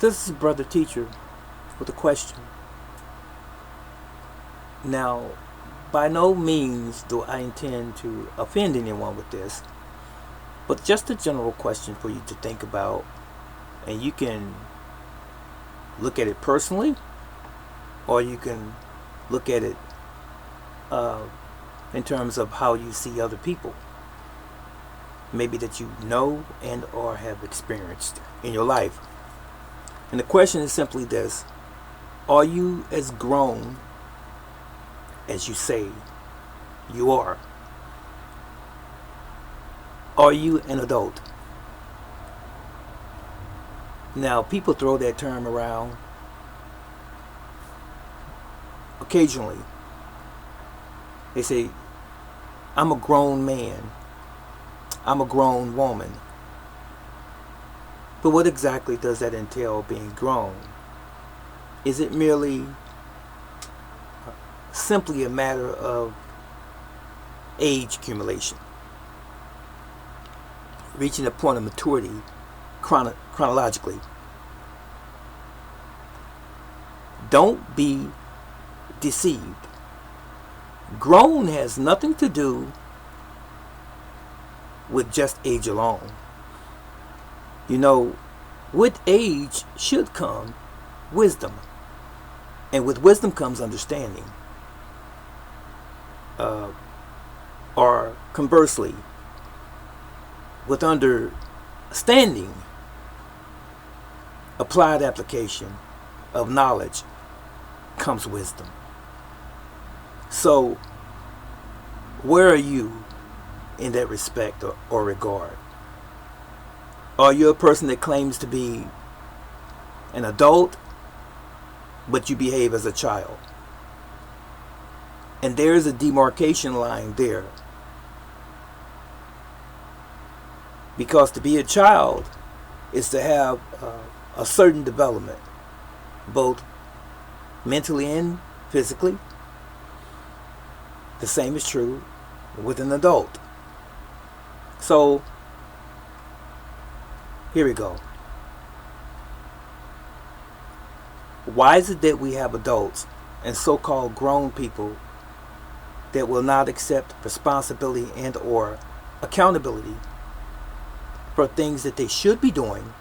This is Brother Teacher with a question. Now, by no means do I intend to offend anyone with this, but just a general question for you to think about, and you can look at it personally, or you can look at it uh, in terms of how you see other people, maybe that you know and or have experienced in your life. And the question is simply this: are you as grown as you say you are? Are you an adult? Now, people throw that term around occasionally. They say, I'm a grown man, I'm a grown woman. But what exactly does that entail, being grown? Is it merely simply a matter of age accumulation, reaching a point of maturity chronologically? Don't be deceived. Grown has nothing to do with just age alone. You know, with age should come wisdom, and with wisdom comes understanding. Or conversely, with understanding, applied application of knowledge comes wisdom. So, where are you in that respect or regard? Are you a person that claims to be an adult, but you behave as a child? And there's a demarcation line there. Because to be a child is to have a certain development, both mentally and physically. The same is true with an adult. So, here we go. Why is it that we have adults and so-called grown people that will not accept responsibility and or accountability for things that they should be doing,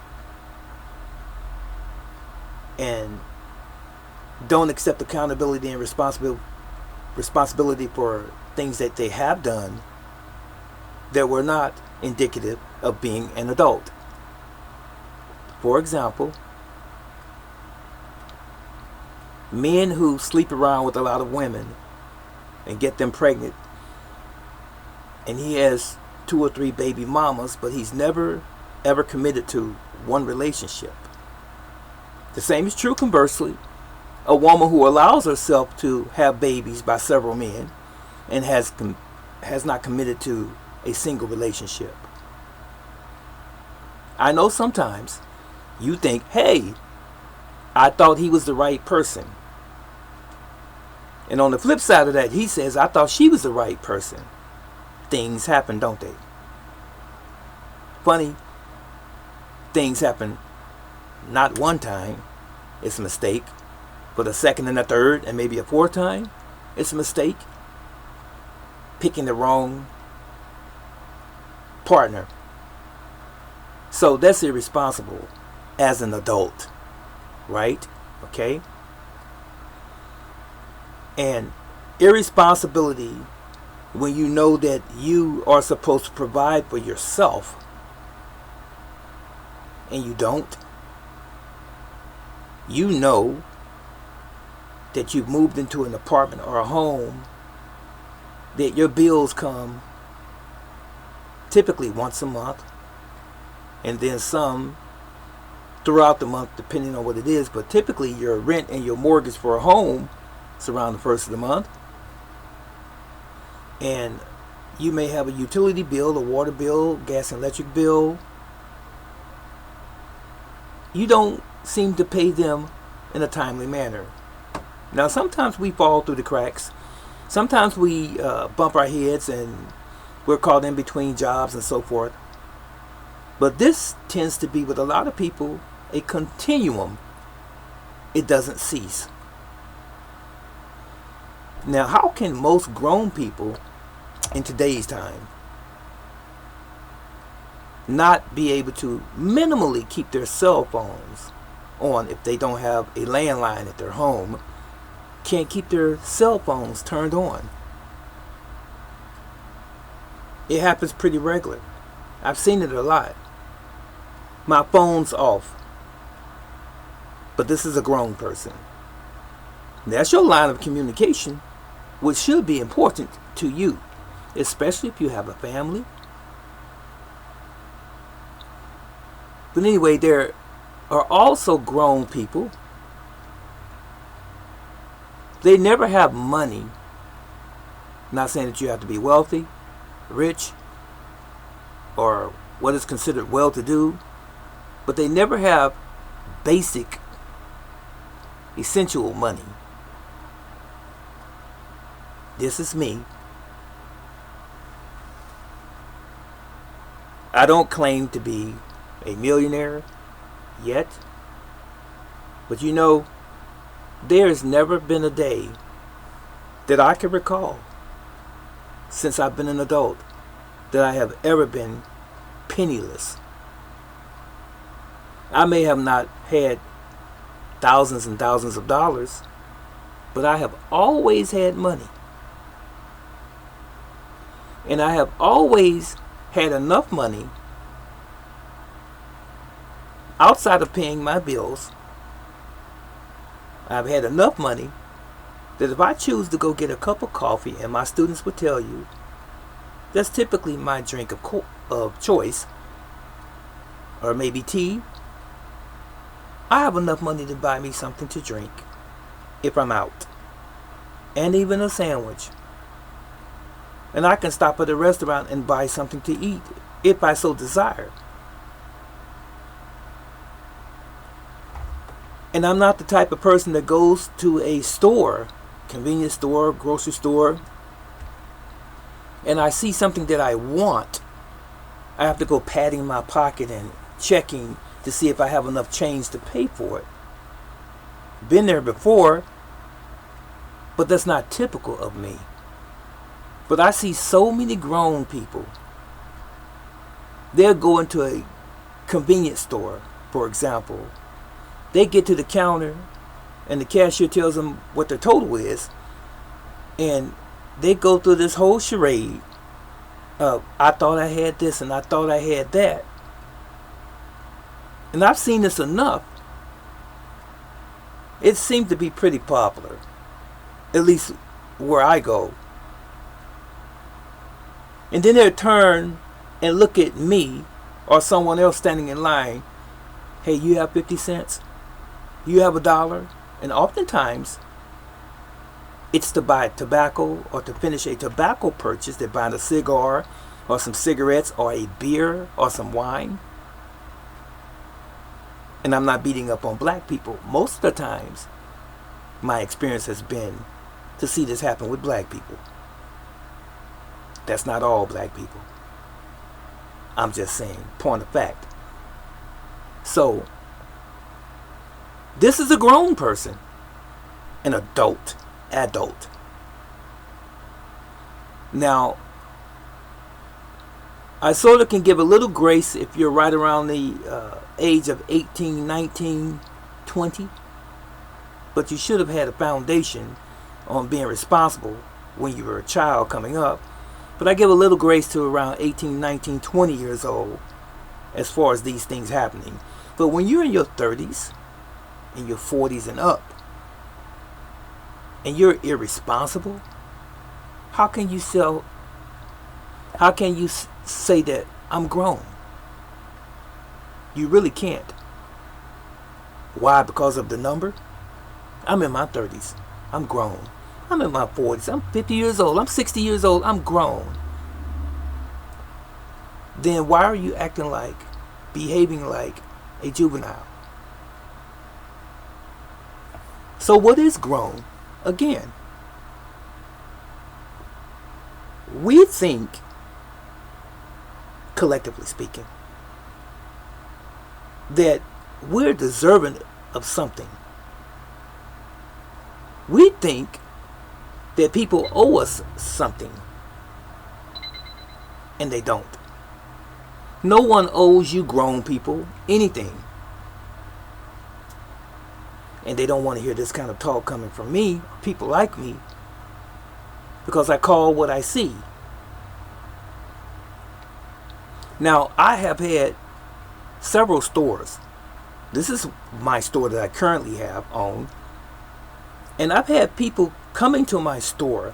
and don't accept accountability and responsibility for things that they have done that were not indicative of being an adult? For example, men who sleep around with a lot of women and get them pregnant, and he has 2 or 3 baby mamas, but he's never ever committed to one relationship. The same is true conversely. A woman who allows herself to have babies by several men and has not committed to a single relationship. I know sometimes you think, hey, I thought he was the right person. And on the flip side of that, he says, I thought she was the right person. Things happen, don't they? Funny, things happen not one time, it's a mistake. For the second and the third and maybe a fourth time, it's a mistake. Picking the wrong partner. So that's irresponsible as an adult, right? Okay? And irresponsibility when you know that you are supposed to provide for yourself and you don't. You know that you've moved into an apartment or a home that your bills come typically once a month, and then some throughout the month depending on what it is, but typically your rent and your mortgage for a home is around the first of the month. And you may have a utility bill, a water bill, gas and electric bill. You don't seem to pay them in a timely manner. Now, sometimes we fall through the cracks. Sometimes we bump our heads and we're caught in between jobs and so forth. But this tends to be with a lot of people a continuum. It doesn't cease. Now, how can most grown people in today's time not be able to minimally keep their cell phones on if they don't have a landline at their home? Can't keep their cell phones turned on. It happens pretty regular. I've seen it a lot. My phone's off. But this is a grown person. That's your line of communication, which should be important to you, especially if you have a family. But anyway, there are also grown people. They never have money. Not saying that you have to be wealthy, rich, or what is considered well-to-do, but they never have basic, essential money. This is me. I don't claim to be a millionaire yet, but you know, there's never been a day that I can recall since I've been an adult that I have ever been penniless. I may have not had thousands and thousands of dollars, but I have always had money. And I have always had enough money outside of paying my bills. I've had enough money that if I choose to go get a cup of coffee, and my students would tell you that's typically my drink of choice, or maybe tea, I have enough money to buy me something to drink if I'm out, and even a sandwich. And I can stop at a restaurant and buy something to eat if I so desire. And I'm not the type of person that goes to a store, convenience store, grocery store, and I see something that I want. I have to go patting my pocket and checking to see if I have enough change to pay for it. Been there before, but that's not typical of me. But I see so many grown people. They'll go into a convenience store, for example. They get to the counter and the cashier tells them what their total is, and they go through this whole charade of, I thought I had this and I thought I had that. And I've seen this enough. It seems to be pretty popular, at least where I go. And then they'll turn and look at me or someone else standing in line. Hey, you have 50 cents? You have $1? And oftentimes, it's to buy tobacco or to finish a tobacco purchase. They're buying a cigar or some cigarettes or a beer or some wine. And I'm not beating up on black people. Most of the times, my experience has been to see this happen with black people. That's not all black people. I'm just saying, point of fact. So, this is a grown person, an adult. Now, I sort of can give a little grace if you're right around the age of 18, 19, 20. But you should have had a foundation on being responsible when you were a child coming up. But I give a little grace to around 18, 19, 20 years old as far as these things happening. But when you're in your 30s, in your 40s and up, and you're irresponsible, how can you say that I'm grown? You really can't. Why? Because of the number? I'm in my 30s. I'm grown. I'm in my 40s. I'm 50 years old. I'm 60 years old. I'm grown. Then why are you behaving like a juvenile? So what is grown? Again, we think, collectively speaking, that we're deserving of something. We think that people owe us something, and they don't. No one owes you grown people anything. And they don't want to hear this kind of talk coming from me, people like me, because I call what I see. Now, I have had several stores. This is my store that I currently have owned. And I've had people coming to my store,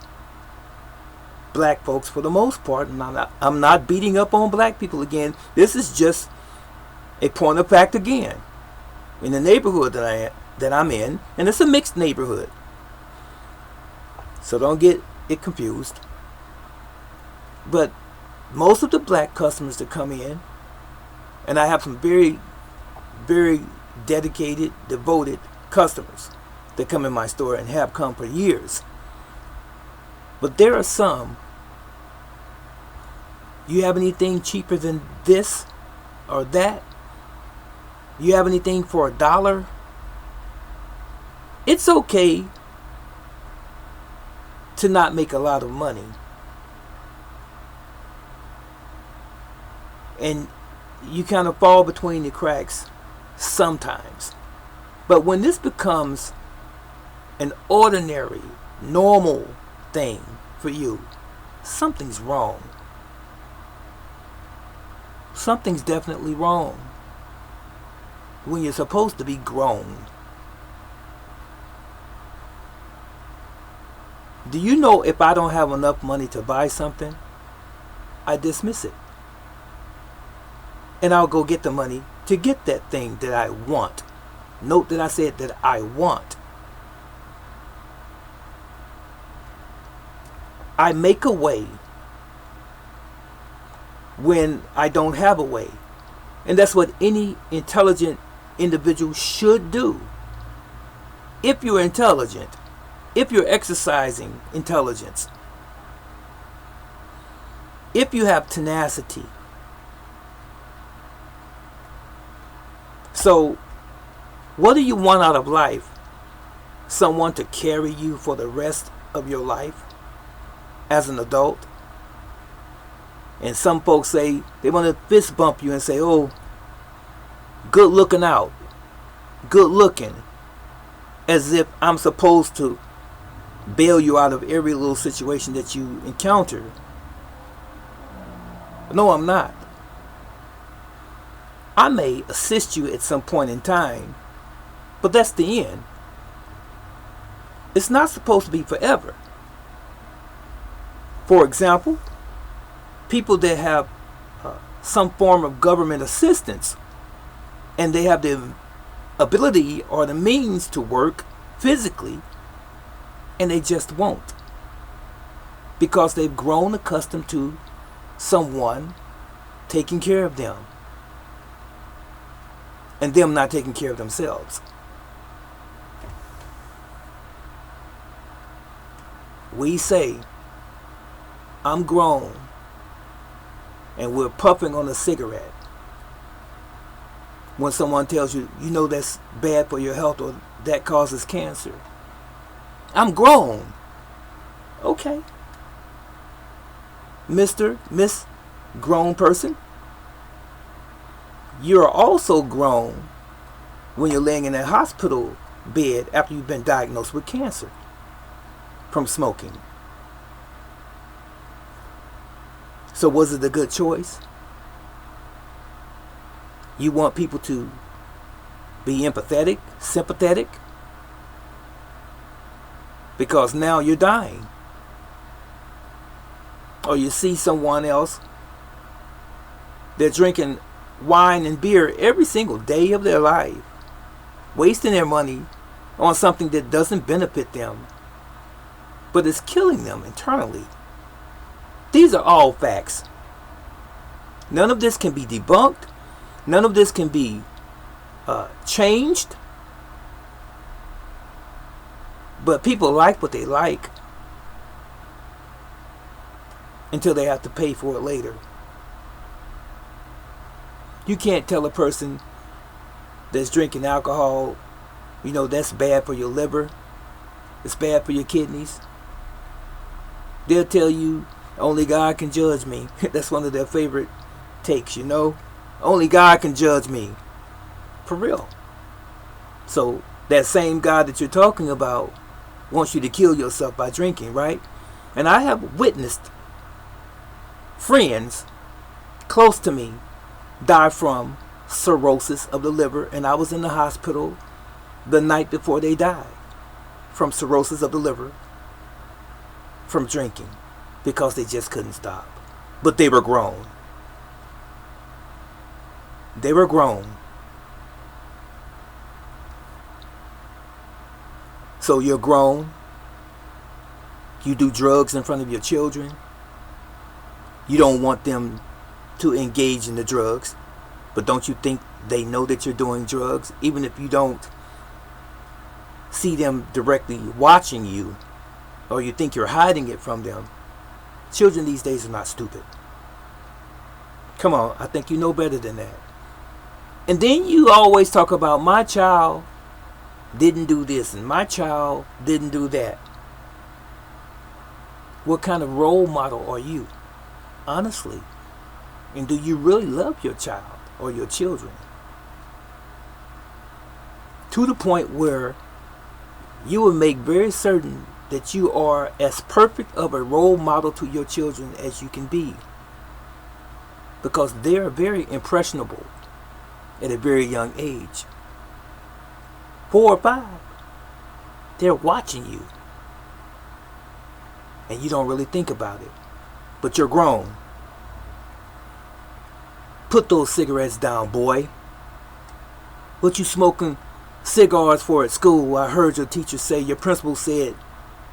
black folks for the most part, and I'm not beating up on black people again. This is just a point of fact again. In the neighborhood that I'm in, and it's a mixed neighborhood. So don't get it confused. But most of the black customers that come in, and I have some very, very dedicated, devoted customers that come in my store and have come for years. But there are some, you have anything cheaper than this or that? You have anything for $1? It's okay to not make a lot of money. And you kind of fall between the cracks sometimes. But when this becomes an ordinary, normal thing for you, something's wrong. Something's definitely wrong. When you're supposed to be grown. Do you know if I don't have enough money to buy something, I dismiss it. And I'll go get the money to get that thing that I want. Note that I said that I want. I make a way when I don't have a way. And that's what any intelligent individual should do. If you're intelligent, if you're exercising intelligence, if you have tenacity. So, what do you want out of life? Someone to carry you for the rest of your life as an adult? And some folks say they want to fist bump you and say, oh, good looking out, good looking, as if I'm supposed to bail you out of every little situation that you encounter. No, I'm not. I may assist you at some point in time, but that's the end. It's not supposed to be forever. For example, people that have some form of government assistance and they have the ability or the means to work physically, and they just won't, because they've grown accustomed to someone taking care of them and them not taking care of themselves. We say, I'm grown, and we're puffing on a cigarette when someone tells you, you know that's bad for your health or that causes cancer. I'm grown. Okay. Mr., Miss Grown Person, you're also grown when you're laying in a hospital bed after you've been diagnosed with cancer from smoking. So was it a good choice? You want people to be empathetic, sympathetic, because now you're dying. Or you see someone else, they're drinking wine and beer every single day of their life, wasting their money on something that doesn't benefit them, but is killing them internally. These are all facts. None of this can be debunked. None of this can be changed. But people like what they like until they have to pay for it later. You can't tell a person that's drinking alcohol, that's bad for your liver. It's bad for your kidneys. They'll tell you, only God can judge me. That's one of their favorite takes, Only God can judge me. For real. So that same God that you're talking about wants you to kill yourself by drinking, right? And I have witnessed friends close to me die from cirrhosis of the liver, and I was in the hospital the night before they died from cirrhosis of the liver from drinking because they just couldn't stop. But they were grown. They were grown. So you're grown. You do drugs in front of your children. You don't want them to engage in the drugs. But don't you think they know that you're doing drugs? Even if you don't see them directly watching you, or you think you're hiding it from them. Children these days are not stupid. Come on, I think you know better than that. And then you always talk about my child didn't do this and my child didn't do that. What kind of role model are you? Honestly. And do you really love your child or your children? To the point where you will make very certain that you are as perfect of a role model to your children as you can be. Because they are very impressionable at a very young age. 4 or 5. They're watching you. And you don't really think about it. But you're grown. Put those cigarettes down, boy. What you smoking cigars for at school? I heard your teacher say, your principal said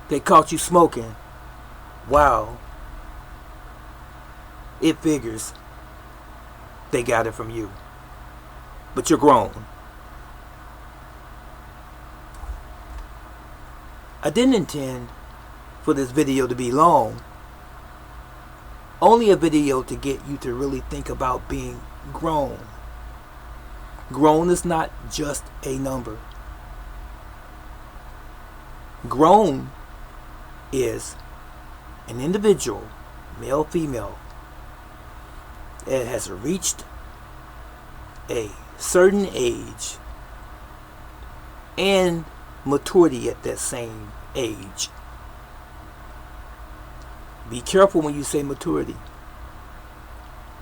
they caught you smoking. Wow. It figures they got it from you. But you're grown. I didn't intend for this video to be long. Only a video to get you to really think about being grown. Grown is not just a number. Grown is an individual, male, female, that has reached a certain age and maturity at that same age. Be careful when you say maturity.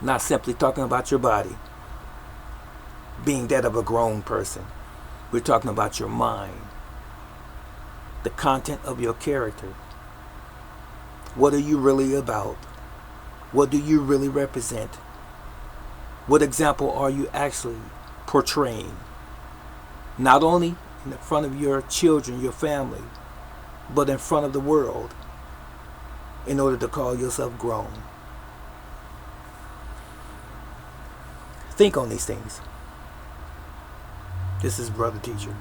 Not simply talking about your body being that of a grown person. We're talking about your mind, the content of your character. What are you really about? What do you really represent? What example are you actually portraying? Not only in front of your children, your family, but in front of the world, in order to call yourself grown. Think on these things. This is Brother Teacher.